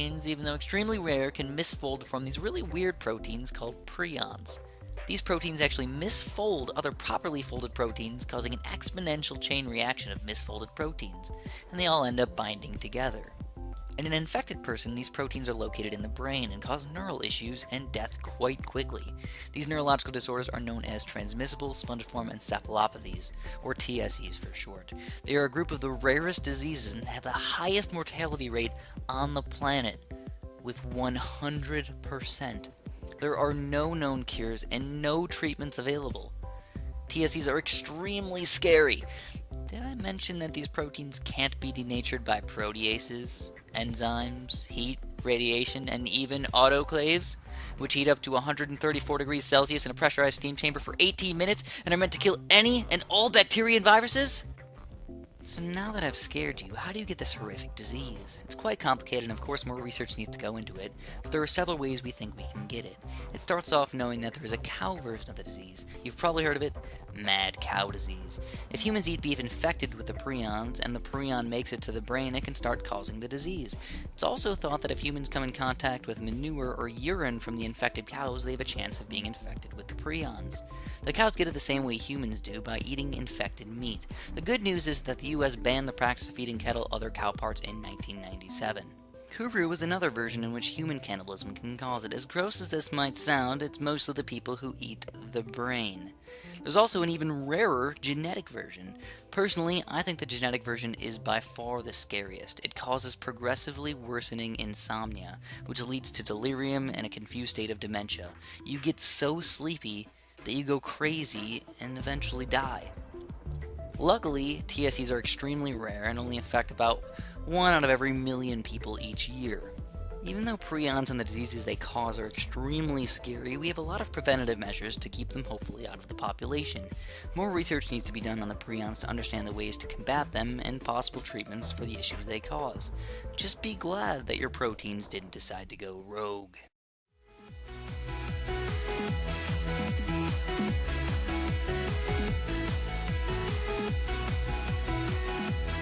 Even though extremely rare, can misfold from these really weird proteins called prions. These proteins actually misfold other properly folded proteins, causing an exponential chain reaction of misfolded proteins, and they all end up binding together. In an infected person, these proteins are located in the brain and cause neural issues and death quite quickly. These neurological disorders are known as transmissible spongiform encephalopathies, or TSEs for short. They are a group of the rarest diseases and have the highest mortality rate on the planet, with 100%. There are no known cures and no treatments available. TSEs are extremely scary. Did I mention that these proteins can't be denatured by proteases, enzymes, heat, radiation, and even autoclaves, which heat up to 134 degrees Celsius in a pressurized steam chamber for 18 minutes and are meant to kill any and all bacteria and viruses? So now that I've scared you, how do you get this horrific disease? It's quite complicated, and of course more research needs to go into it, but there are several ways we think we can get it. It starts off knowing that there is a cow version of the disease. You've probably heard of it, mad cow disease. If humans eat beef infected with the prions, and the prion makes it to the brain, it can start causing the disease. It's also thought that if humans come in contact with manure or urine from the infected cows, they have a chance of being infected with the prions. The cows get it the same way humans do, by eating infected meat. The good news is that the US banned the practice of feeding cattle other cow parts in 1997. Kuru is another version in which human cannibalism can cause it. As gross as this might sound, it's mostly the people who eat the brain. There's also an even rarer genetic version. Personally, I think the genetic version is by far the scariest. It causes progressively worsening insomnia, which leads to delirium and a confused state of dementia. You get so sleepy that you go crazy and eventually die. Luckily, TSEs are extremely rare and only affect about 1 out of every million people each year. Even though prions and the diseases they cause are extremely scary, we have a lot of preventative measures to keep them hopefully out of the population. More research needs to be done on the prions to understand the ways to combat them and possible treatments for the issues they cause. Just be glad that your proteins didn't decide to go rogue.